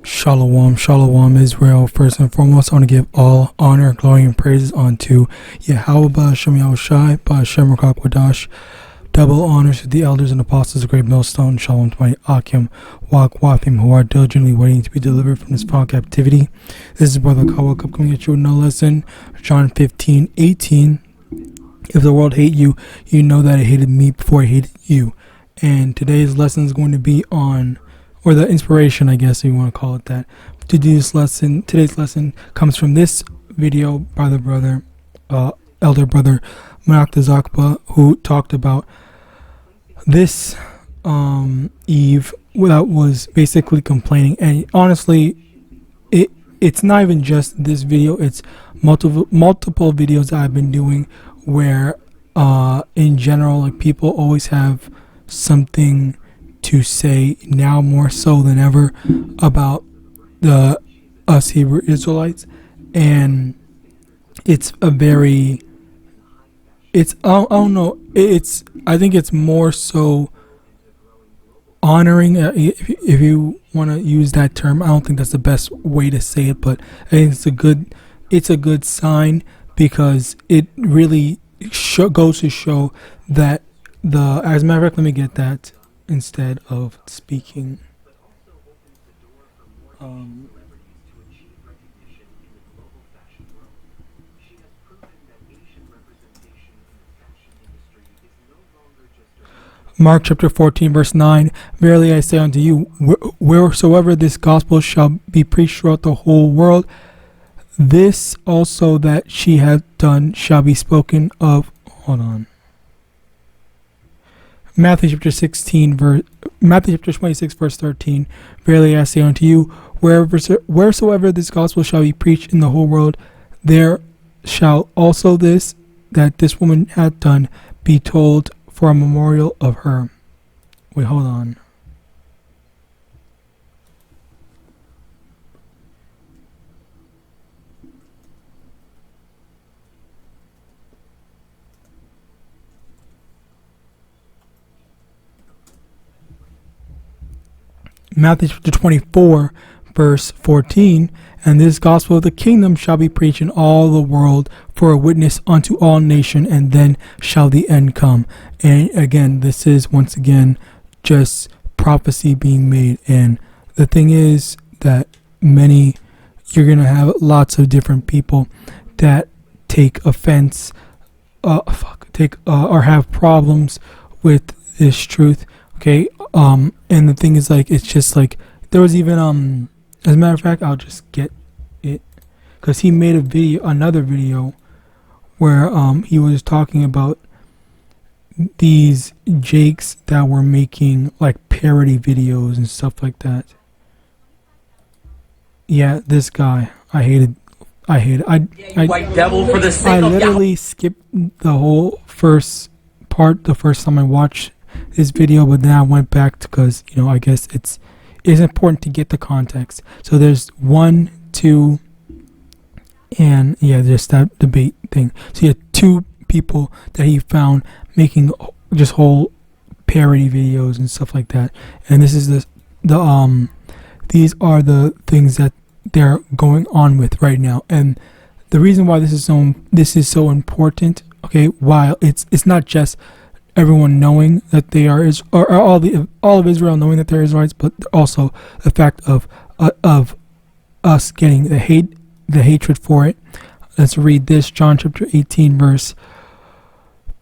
Shalom, shalom, Israel. First and foremost, I want to give all honor, glory, and praises unto YAHAWAH, SHAMAIWAN, Ba'ashem Rakakwadah. Double honors to the elders and apostles of Great Millstone. Shalom to my Akim, Wakwafim, who are diligently waiting to be delivered from this foul captivity. This is Brother Kawakub coming at you with no lesson. John 15:18. If the world hate you, you know that it hated me before it hated you. And today's lesson is going to be on, or the inspiration, I guess if you want to call it that, to do this lesson. Today's lesson comes from this video by the brother, elder brother Zakpa, who talked about this Eve that was basically complaining. And honestly, it's not even just this video, it's multiple videos that I've been doing where in general, like, people always have something to say, now more so than ever, about us Hebrew Israelites. And it's a very, it's, I don't know, it's, I think it's more so honoring, if you want to use that term. I don't think that's the best way to say it, but I think it's a good sign, because it really goes to show that as a matter of fact, let me get that instead of speaking. Mark chapter 14 verse 9, verily I say unto you, wheresoever this gospel shall be preached throughout the whole world, this also that she hath done shall be spoken of. Hold on. Matthew chapter 26 verse 13, verily I say unto you, wheresoever this gospel shall be preached in the whole world, there shall also this that this woman hath done be told for a memorial of her. Wait, hold on. Matthew chapter 24 verse 14, and this gospel of the kingdom shall be preached in all the world for a witness unto all nations, and then shall the end come. And again, this is once again just prophecy being made. And the thing is that you're going to have lots of different people that take offense, or have problems with this truth. Okay. And the thing is, like, it's just like, there was even, as a matter of fact, I'll just get it, because he made another video where, he was talking about these jakes that were making, like, parody videos and stuff like that. Yeah, this guy, I hated. White devil for the sake I of literally skipped the whole first part the first time I watched this video, but then I went back because, I guess it's important to get the context. So there's 1, 2, and yeah, there's that debate thing. So you had 2 people that he found making just whole parody videos and stuff like that. And this is these are the things that they're going on with right now. And the reason why this is so important, okay, while it's not just everyone knowing that they are or all of Israel knowing that they're Israelites, but also the fact of us getting the hatred for it. Let's read this, John chapter 18 verse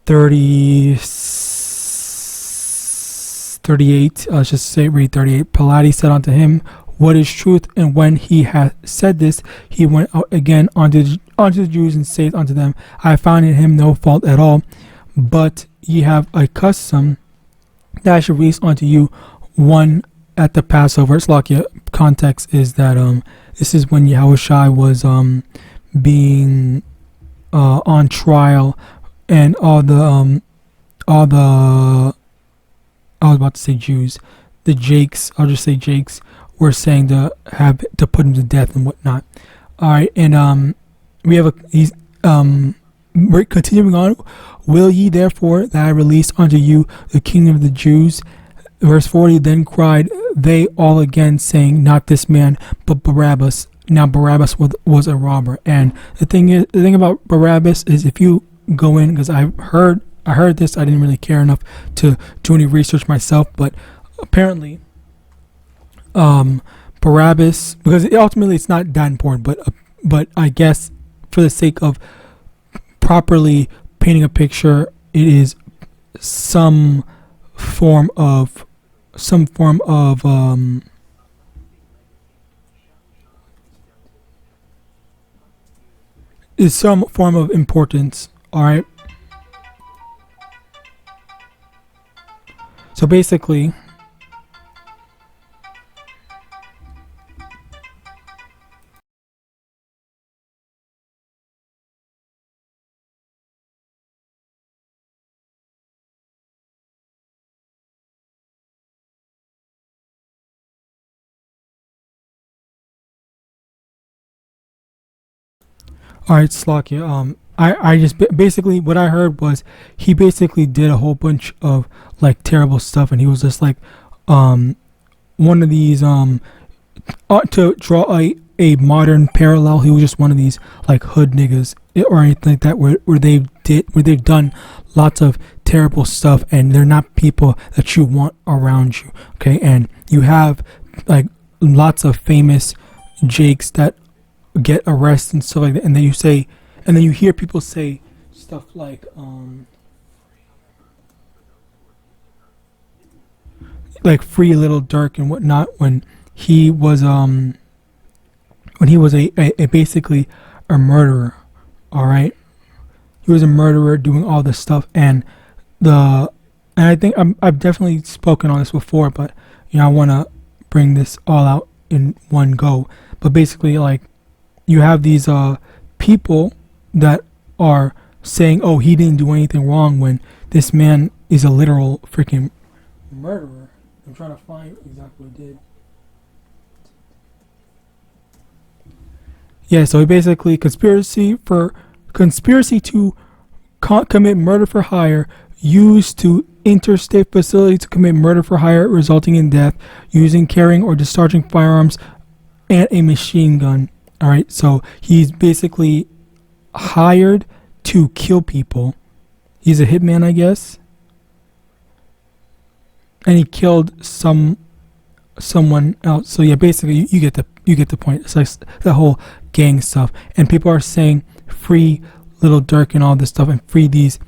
38. Let's just read 38. Pilate said unto him, what is truth? And when he had said this, he went out again unto the Jews, and said unto them, I found in him no fault at all, but ye have a custom that I should release unto you one at the Passover. It's like, context is that this is when Yahawashi was being on trial, and all the I was about to say Jews, the Jakes, I'll just say Jakes, were saying to put him to death and whatnot. All right, and we're continuing on. Will ye therefore that I release unto you the kingdom of the Jews? Verse 40, then cried they all again, saying, not this man, but Barabbas. Now Barabbas was a robber. And the thing about Barabbas is, if you go in, because I heard this, I didn't really care enough to do any research myself, but apparently Barabbas, because ultimately it's not that important, but I guess for the sake of properly painting a picture, it is some form of is some form of importance. All right, so basically, all right, Slakia. I just basically, what I heard was he basically did a whole bunch of like terrible stuff, and he was just like one of these to draw a modern parallel. He was just one of these like hood niggas or anything like that, where they've done lots of terrible stuff, and they're not people that you want around you. Okay, and you have like lots of famous jakes that get arrested and stuff like that, and then you hear people say stuff like free little Dirk and whatnot, when he was a basically a murderer. All right, he was a murderer doing all this stuff, and I think I've definitely spoken on this before, but I want to bring this all out in one go. But basically, like, you have these people that are saying, oh, he didn't do anything wrong, when this man is a literal freaking murderer. I'm trying to find exactly what he did. Yeah, so he basically conspiracy to commit murder for hire, used to interstate facility to commit murder for hire, resulting in death, using, carrying, or discharging firearms and a machine gun. All right, so he's basically hired to kill people. He's a hitman, I guess, and he killed someone else. So yeah, basically you get the point. It's like the whole gang stuff, and people are saying free Little Dirk and all this stuff, and free these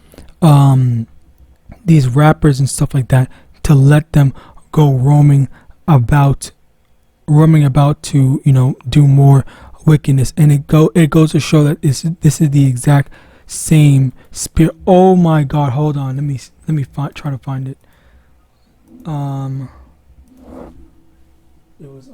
rappers and stuff like that, to let them go roaming about to do more wickedness. And it goes to show that this is the exact same spirit. Oh my God, hold on, let me try to find it. It was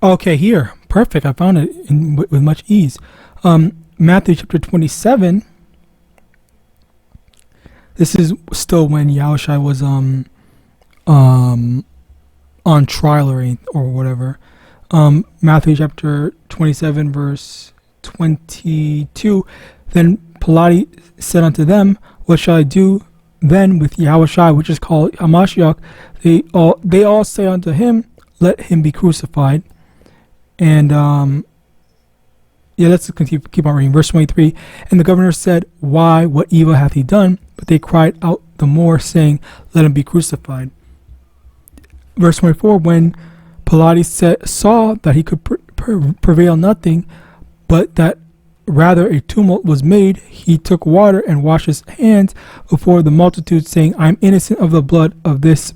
okay, here, perfect, I found it with much ease. Matthew chapter 27. This is still when Yahushua was on trial or whatever. Matthew chapter 27 verse 22. Then Pilate said unto them, what shall I do then with Yahushua, which is called Hamashiach? They all say unto him, let him be crucified. And let's keep on reading. Verse 23. And the governor said, why, what evil hath he done? But they cried out the more, saying, let him be crucified. Verse 24. When Pilate saw that he could prevail nothing, but that rather a tumult was made, he took water and washed his hands before the multitude, saying, I am innocent of the blood of this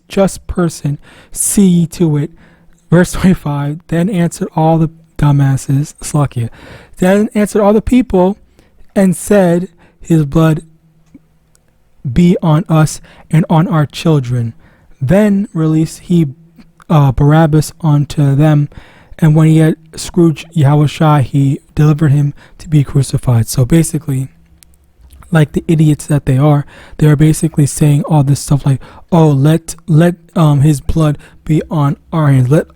just person. See ye to it. Verse 25. Then answered all the dumbasses, Slakia. Then answered all the people and said, his blood be on us and on our children. Then released he Barabbas unto them, and when he had scourged Yahushua, he delivered him to be crucified. So basically, like the idiots that they are basically saying all this stuff like, oh, let his blood be on our hands. Let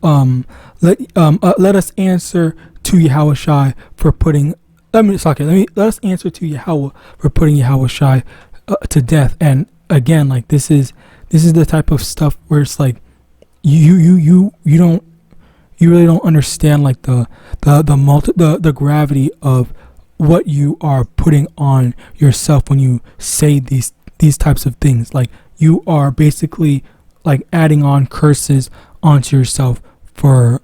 us answer to Yahawashi for putting. Let us answer to Yahweh for putting Yahawashi to death. And again, like this is the type of stuff where it's like you really don't understand like the gravity of what you are putting on yourself when you say these types of things. Like you are basically like adding on curses onto yourself for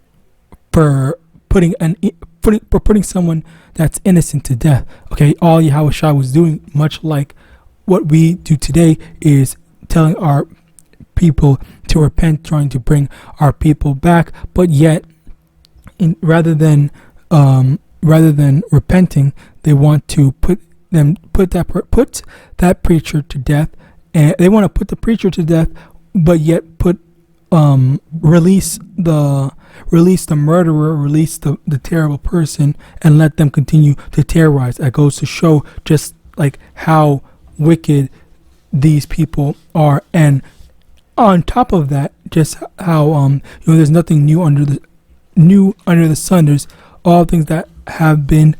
putting someone that's innocent to death. Okay, all Yahawashi was doing, much like what we do today, is telling our people to repent, trying to bring our people back, but yet rather than repenting, they want to put that preacher to death, and they want to put the preacher to death, but yet release the murderer, release the terrible person, and let them continue to terrorize. That goes to show just like how wicked these people are. And on top of that, just how there's nothing new under the sun. There's all things that have been,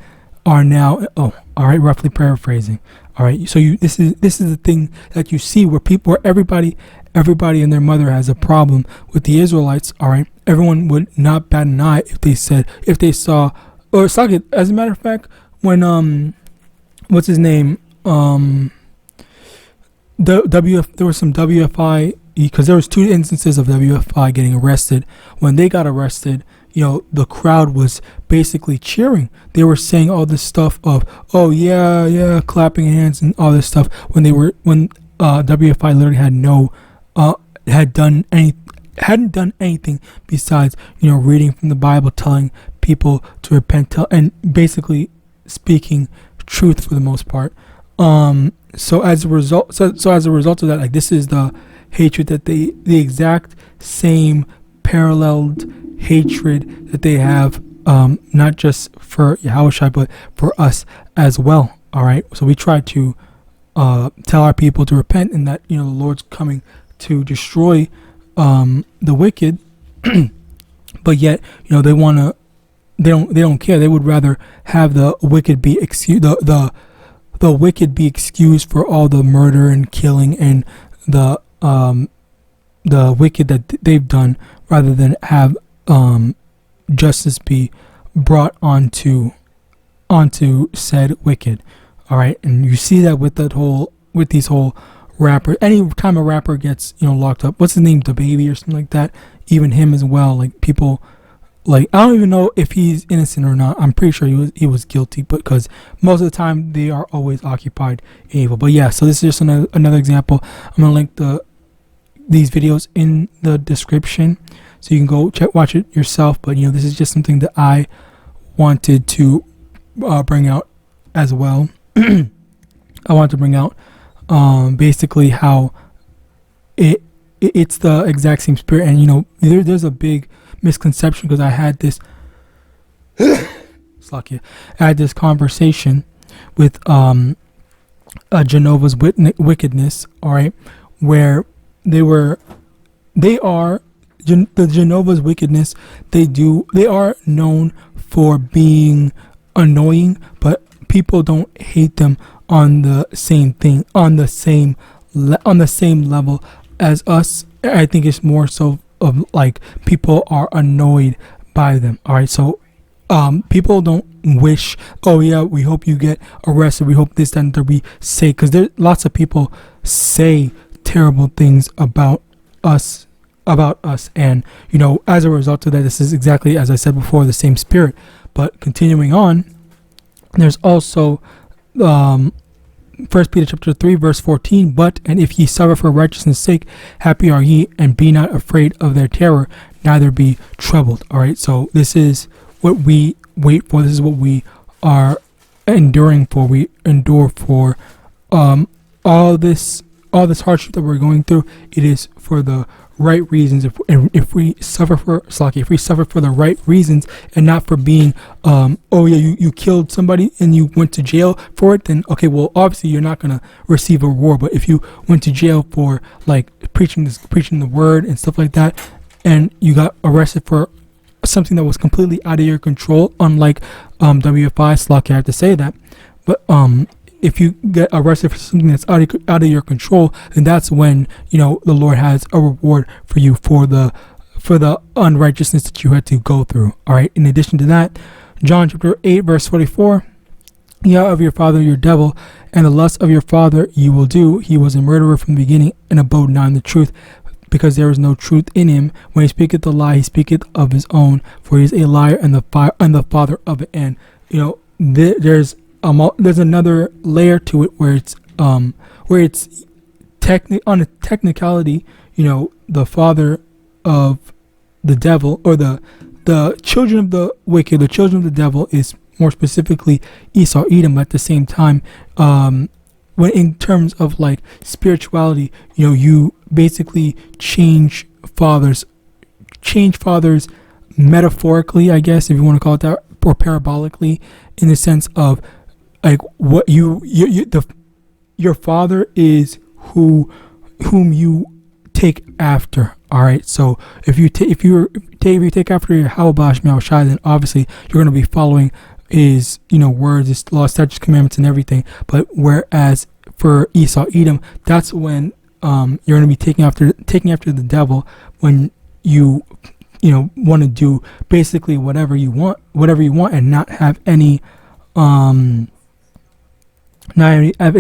are now. Oh, all right, roughly paraphrasing. All right, so this is the thing that you see where everybody and their mother has a problem with the Israelites. All right, everyone would not bat an eye if they saw, or Sakit. As a matter of fact, when what's his name, there was some WFI, because there was 2 instances of WFI getting arrested. When they got arrested, the crowd was basically cheering. They were saying all this stuff of, oh yeah, clapping hands and all this stuff, when WFI literally hadn't done anything besides reading from the Bible, telling people to repent, and basically speaking truth for the most part. So as a result of that, like, this is the hatred that the exact same paralleled hatred that they have, not just for Yahawashi but for us as well. All right, so we try to tell our people to repent, and that the Lord's coming to destroy the wicked, but yet they don't care. They would rather have the wicked be excused, the wicked be excused for all the murder and killing and the wicked that they've done, rather than have justice be brought onto said wicked. All right, and you see that with these whole rappers. Any time a rapper gets locked up, what's his name, the baby or something like that, even him as well, like people, like, I don't even know if he's innocent or not. I'm pretty sure he was guilty, but because most of the time they are always occupied in evil. But yeah, so this is just another example. I'm gonna link these videos in the description, so you can go watch it yourself. But this is just something that I wanted to bring out as well. I wanted to bring out basically how it's the exact same spirit, and there's a big misconception, because I had this conversation with Jehovah's Wickedness, all right, where the Jehovah's Wickedness, they are known for being annoying, but people don't hate them on the same thing, on the same level as us. I think it's more so of like people are annoyed by them. All right, so people don't wish, oh yeah, we hope you get arrested, we hope this, that, and that, we say, because there's lots of people say terrible things about us, and as a result of that, this is exactly, as I said before, the same spirit. But continuing on, there's also 1 Peter chapter 3 verse 14, and if ye suffer for righteousness' sake, happy are ye, and be not afraid of their terror, neither be troubled. All right, so this is what we wait for. This is what we are enduring for. We endure for all this hardship that we're going through. It is for the right reasons, if we suffer for the right reasons and not for being oh yeah, you killed somebody and you went to jail for it, then okay, well obviously you're not gonna receive a reward. But if you went to jail for like preaching the word and stuff like that, and you got arrested for something that was completely out of your control, unlike WFI, I have to say that, but if you get arrested for something that's out of your control, then that's when, you know, the Lord has a reward for you for the unrighteousness that you had to go through. All right. In addition to that, John chapter 8 verse 44, "Yeah, of your father your devil, and the lust of your father you will do. He was a murderer from the beginning, and abode not in the truth, because there is no truth in him. When he speaketh the lie, he speaketh of his own, for he is a liar and the father of it." And you know, there's another layer to it where it's on a technicality, you know, the father of the devil, or the children of the wicked, the children of the devil, is more specifically Esau, Edom. But at the same time, when in terms of like spirituality, you know, you basically change fathers metaphorically, I guess, if you want to call it that, or parabolically, in the sense of like what your father is whom you take after. All right, so if you take after your YAHAWAH, then obviously you're going to be following his, you know, words, his law, statutes, commandments, and everything. But whereas for Esau, Edom, that's when you're going to be taking after the devil, when you know, want to do basically whatever you want, and not have any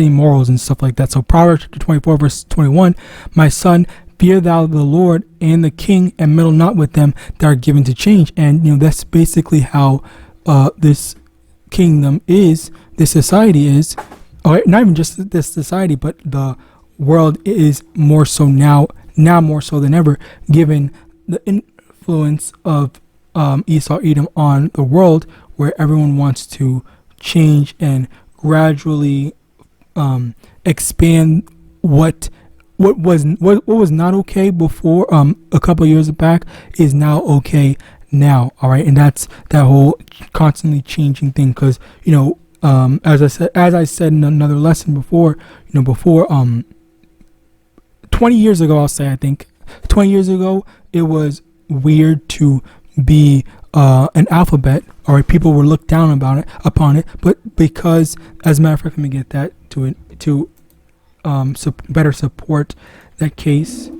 morals and stuff like that. So Proverbs chapter 24 verse 21, "My son, fear thou the Lord and the king, and meddle not with them that are given to change." And you know, that's basically how this kingdom is, this society is, or not even just this society, but the world is more so now more so than ever, given the influence of Esau, Edom on the world, where everyone wants to change and gradually expand what was not okay before, a couple of years back, is now okay now. All right, and that's that whole constantly changing thing, because you know, as I said in another lesson before, you know, 20 years ago, I'll say, I think 20 years ago, it was weird to be an alphabet. All right, people were looked down upon it, but because, as a matter of fact, let me get that to better support that case.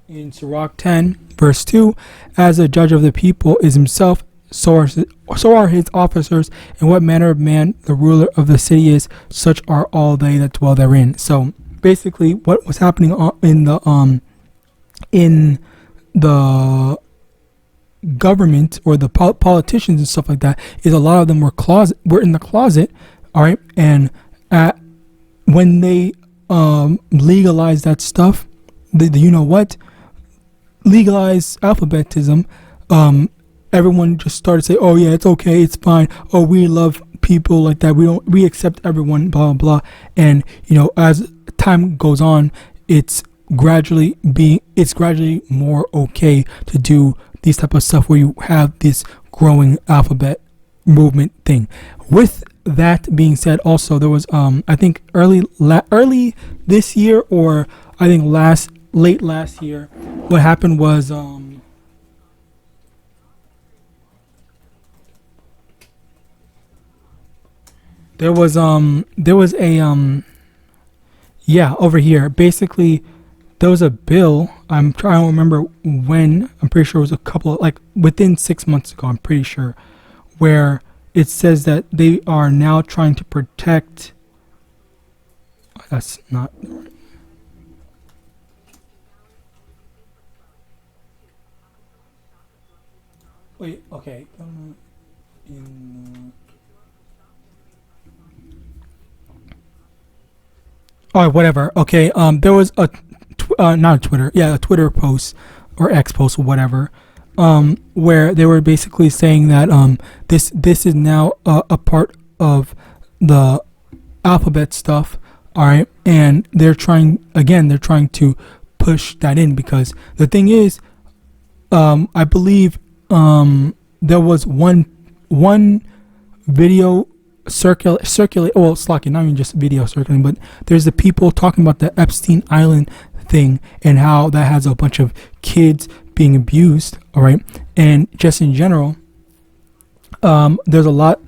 In Sirach 10 verse 2, "As a judge of the people is himself, so are his officers, and what manner of man the ruler of the city is, such are all they that dwell therein." So basically, what was happening in the government, or the politicians and stuff like that, is a lot of them were in the closet. All right, and when they legalized that stuff, you know what, legalized alphabetism, everyone just started to say, "Oh yeah, it's okay, it's fine. Oh, we love people like that. We accept everyone, blah blah blah." And you know, as time goes on, it's gradually more okay to do these type of stuff, where you have this growing alphabet movement thing. With that being said, also there was I think early this year, or I think late last year, what happened was there was a over here, basically there was a bill. I'm trying to remember when. I'm pretty sure it was a couple, like within 6 months ago, I'm pretty sure, where it says that they are now trying to protect. That's not right. Wait, okay. Oh, whatever. Okay. There was a not a Twitter, a Twitter post or X post or whatever, where they were basically saying that this is now a part of the alphabet stuff. All right, and they're trying to push that in, because the thing is, I believe there was one video circulate. Well, it's like not even just video circulating, but there's the people talking about the Epstein Island thing and how that has a bunch of kids being abused. All right, and just in general, there's a lot.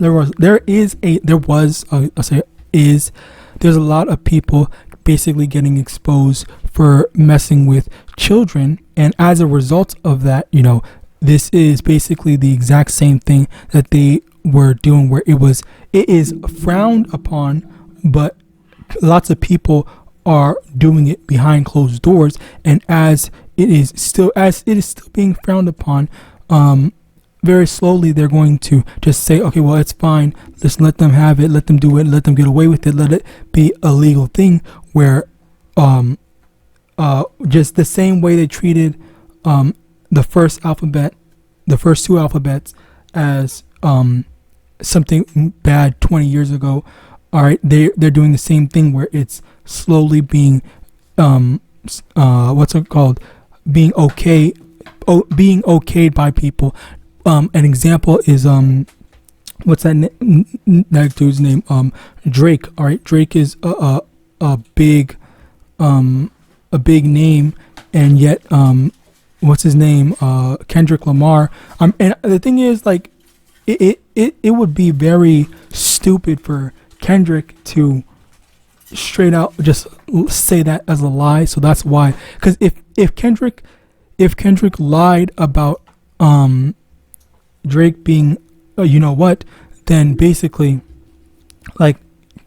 There's a lot of people basically getting exposed for messing with children, and as a result of that, this is basically the exact same thing that they were doing, where it is frowned upon, but lots of people are doing it behind closed doors, and as it is still being frowned upon, very slowly they're going to just say, okay, well, it's fine, just let them have it, let them do it, let them get away with it, let it be a legal thing, where just the same way they treated the first two alphabets as something bad 20 years ago. All right, they're doing the same thing, where it's slowly being what's it called, being okayed by people. An example is what's that dude's name? Drake. All right, Drake is a big name, and yet what's his name? Kendrick Lamar. And the thing is, like, it would be very stupid for Kendrick to straight out just say that as a lie. So that's why, because if Kendrick lied about Drake being then basically, like,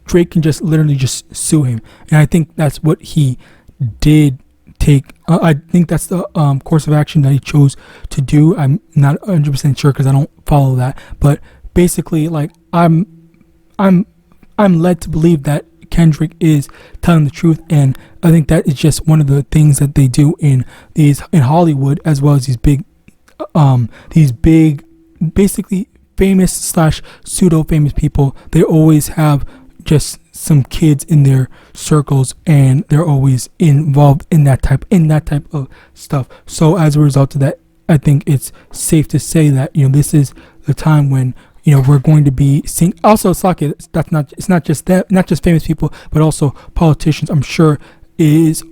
Drake can just literally just sue him, and I think that's what he did take. I think that's the course of action that he chose to do. I'm not 100% sure because I don't follow that, but basically, like, I'm led to believe that Kendrick is telling the truth, and I think that is just one of the things that they do in Hollywood, as well as these big basically famous / pseudo famous people. They always have just some kids in their circles, and they're always involved in that type of stuff. So as a result of that, I think it's safe to say that this is the time when we're going to be seeing. Also, it's not just famous people, but also politicians. I'm sure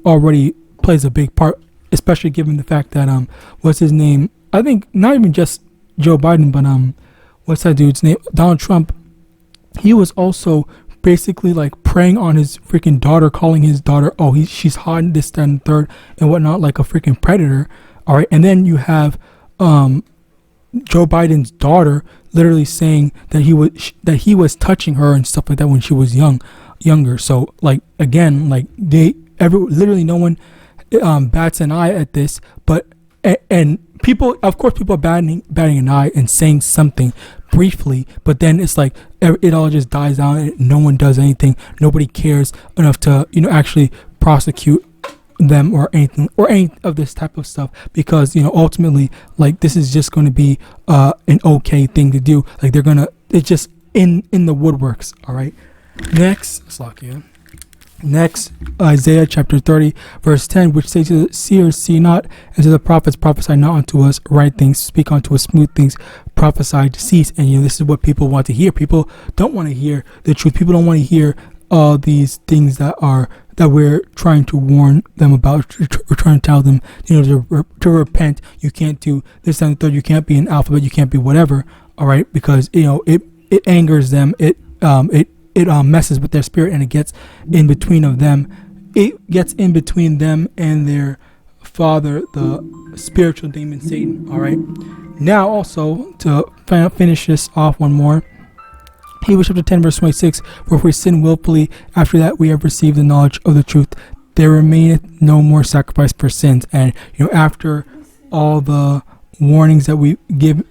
already plays a big part, especially given the fact that what's his name? I think not even just Joe Biden, but what's that dude's name? Donald Trump. He was also basically like preying on his freaking daughter, calling his daughter, she's hot, this, that, and third, and whatnot, like a freaking predator. All right, and then you have Joe Biden's daughter literally saying that he was touching her and stuff like that when she was younger. So, like, again, like, literally no one bats an eye at this, but and people are batting an eye and saying something briefly, but then it's like it all just dies down and no one does anything. Nobody cares enough to actually prosecute them or anything or any of this type of stuff, because ultimately, like, this is just going to be an okay thing to do. Like, it's just in the woodworks. All right, next Isaiah chapter 30 verse 10, which says, to the seers, see not, and to the prophets, prophesy not unto us right things, speak unto us smooth things, prophesy to cease. And this is what people want to hear. People don't want to hear the truth. People don't want to hear all these things that we're trying to warn them about. We're trying to tell them, to repent. You can't do this and the third. You can't be an alphabet. You can't be whatever. All right, because it angers them. It messes with their spirit, and it gets in between of them. It gets in between them and their father, the spiritual demon Satan. All right. Now, also to finish this off one more. Hebrews chapter 10 verse 26, for if we sin willfully, after that we have received the knowledge of the truth, there remaineth no more sacrifice for sins. And after all the warnings that we've given,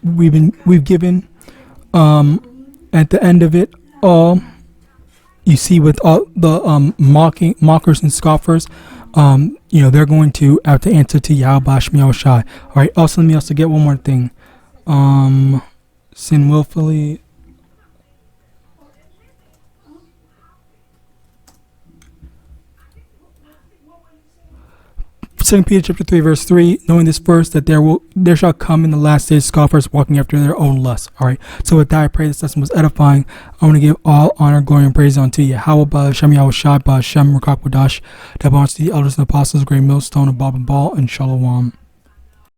at the end of it all, you see, with all the mockers and scoffers, they're going to have to answer to YAHAWASHI. All right. Also, let me also get one more thing. Sin willfully. 2 Peter chapter 3 verse 3, knowing this first, that there shall come in the last days scoffers walking after their own lusts. All right. So with that, I pray this lesson was edifying. I want to give all honor, glory, and praise unto YAHAWAH, YAHAWASHI, HAITIANS, double honor to the elders and apostles, great millstone, of Bob and Ball, and Shalom.